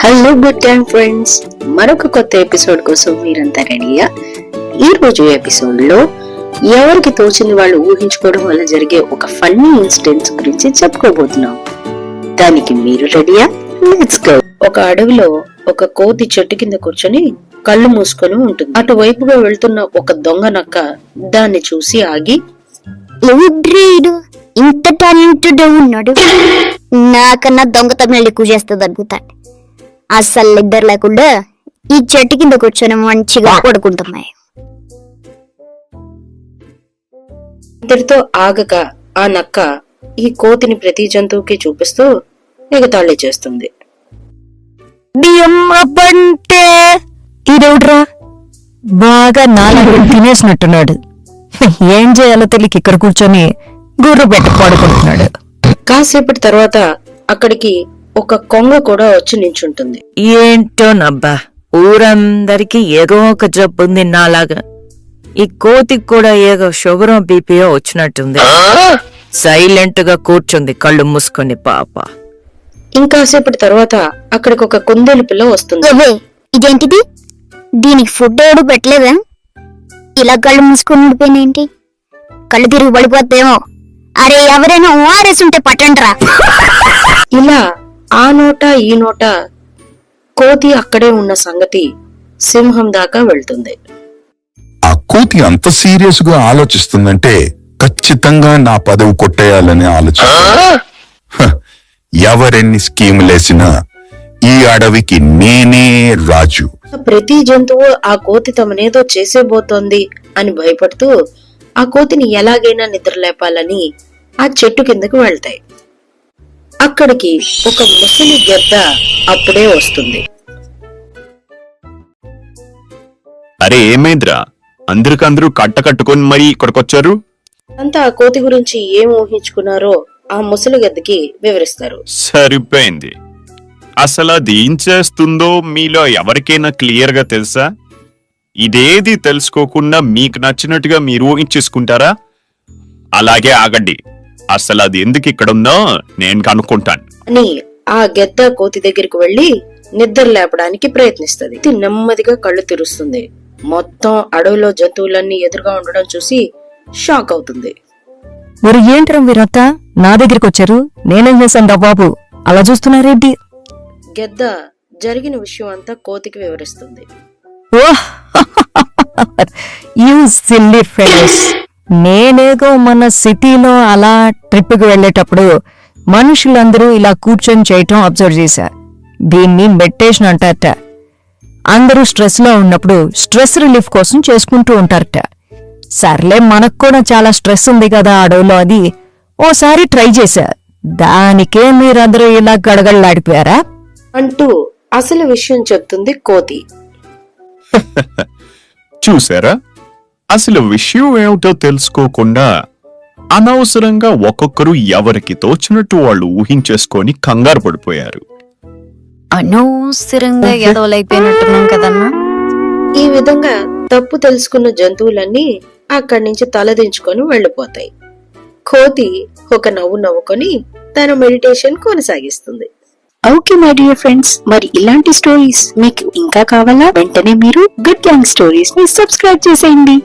Hello good time friends, మరొక కొత్త episode కోసం మీరంతా రెడీయా? ఈ రోజు ఎపిసోడ్ లో ఎవరికి తోచింది వాళ్ళు ఊహించుకోవడం వల్ల జరిగే ఒక ఫన్నీ ఇన్సిడెంట్స్ గురించి చెప్పుకోబోతున్నాం. దానికి మీరు రెడీయా? Let's go. ఒక అడవిలో ఒక కోతి చెట్టు కింద కూర్చొని కళ్ళు మూసుకొని ఉంటుంది. అటువైపుగా వెళ్తున్న ఒక దొంగ నక్క దాన్ని చూసి ఆగి, ఇంత టాలెంటెడ్ ఉన్నాడు, నాకన్నా దొంగతనం ఎక్కువ చేస్తుంది అనుకుంటాను. అస్సలు ఇద్దరు లేకుండా ఈ చెట్టు కింద కూర్చొని మంచిగా పడుకుంటున్నాయి. ఇంతటితో ఆగక ఆ నక్క ఈ కోతిని ప్రతి జంతువుకి చూపిస్తూ ఎగతాళి చేస్తుంది. ఇదేవుడ్రా బాగా నాలుగు తినేసినట్టున్నాడు. ఏం చేయాలో తెలియక ఇక్కడ కూర్చొని గుర్రు పెట్టి పడుకుంటున్నాడు. కాసేపటి తర్వాత అక్కడికి ఒక కొంగ కూడా వచ్చి నించుంటుంది. ఏంటోనబ్బా, ఊరందరికీ ఏదో ఒక జబ్బు ఉంది నాలాగా. ఈ కోతికి కూడా ఏదో షుగరో బీపీయో వచ్చినట్టుంది. సైలెంట్ గా కూర్చుంది కళ్ళు మూసుకొని పాప. ఇంకాసేపటి తర్వాత అక్కడికి ఒక కుందేలు పిల్ల వస్తుంది. ఇదేంటిది? దీనికి ఫుడ్ ఏడు పెట్టలేదా? ఇలా కళ్ళు మూసుకొని ఉండిపోయినేంటి? కళ్ళు తిరిగి పడిపోతేమో. అరే ఎవరైనా ఓఆర్ఎస్ ఉంటే పట్టండ్రా. ఇలా ఆ నోట ఈ నోట కోతి అక్కడే ఉన్న సంగతి సింహం దాకా వెళ్తుంది. ఆ కోతి అంత సీరియస్ గా ఆలోచిస్తుందంటే ఖచ్చితంగా నా పదవి కొట్టేయాలని ఆలోచిస్తుంది. ఎవరెన్ని స్కీములేసినా ఈ అడవికి నేనే రాజు. ప్రతి జంతువు ఆ కోతి తమనేదో చేసేబోతోంది అని భయపడుతూ ఆ కోతిని ఎలాగైనా నిద్రలేపాలని ఆ చెట్టు కిందకు వెళ్తాయి. అక్కడికి ఒక ముసలి గద్ద అప్పుడే వస్తుంది. అరే ఏమైందిరా, అందరికందరూ కట్టుకొని మరీ ఇక్కడికొచ్చారు? అంతా ఆ కోతి గురించి ఏం ఊహించుకున్నారో ఆ ముసలి గద్దకి వివరిస్తారు. సరిపోయింది. అసలు అది ఏం చేస్తుందో మీలో ఎవరికైనా క్లియర్ గా తెలుసా? ఇదేది తెలుసుకోకుండా మీకు నచ్చినట్టుగా మీరు ఊహించేసుకుంటారా? అలాగే ఆగండి, అసలు అది ఎందుకు ఇక్కడ ఉందో నేను కనుక్కుంటాను అని ఆ గద్ద కోతి దగ్గరికి వెళ్లి నిద్ర లేపడానికి ప్రయత్నిస్తుంది. నెమ్మదిగా కళ్ళు తెరుస్తుంది. మొత్తం అడవిలో జంతువులన్నీ ఎదురుగా ఉండడం చూసి షాక్ అవుతుంది. మరి ఏంట్రా మీరంతా నా దగ్గరికి వచ్చారు? నేనేం చేశాను బాబు, అలా చూస్తున్నారేంటి? గద్ద జరిగిన విషయం అంతా కోతికి వివరిస్తుంది. యూ సిల్లీ ఫెలోస్, నేనేదో మన సిటీలో అలా ట్రిప్కి వెళ్లేటప్పుడు మనుషులందరూ ఇలా కూర్చొని చేయటం అబ్జర్వ్ చేశా. దీన్ని మెడిటేషన్ అంటారట. అందరూ స్ట్రెస్ లో ఉన్నప్పుడు స్ట్రెస్ రిలీఫ్ కోసం చేసుకుంటూ ఉంటారట. సర్లే, మనకు కూడా చాలా స్ట్రెస్ ఉంది కదా అడవులో, అది ఓసారి ట్రై చేశా. దానికే మీరందరూ ఇలా గడగడలాడిపోయారా అంటూ అసలు విషయం చెప్తుంది కోతి. చూసారా, అసలు విషయం ఏమిటో తెలుసుకోకుండా అనవసరంగా ఒక్కొక్కరు ఎవరికి తోచినట్టు వాళ్ళు ఊహించేసుకొని కంగారు పడిపోయారు. అనవసరంగా ఎదవలైపోయినట్టున్నాం కదన్నా. ఈ విధంగా తప్పు తెలుసుకున్న జంతువులన్నీ అక్కడి నుంచి తలదించుకొని వెళ్లిపోతాయి. కోతి ఒక నవ్వు నవ్వుకొని తన మెడిటేషన్ కొనసాగిస్తుంది. ఓకే మై డియర్ ఫ్రెండ్స్, మరి ఇలాంటి స్టోరీస్ మీకు ఇంకా కావాలా? వెంటనే మీరు గుడ్ గ్యాంగ్ స్టోరీస్ ని సబ్స్క్రైబ్ చేసేయండి.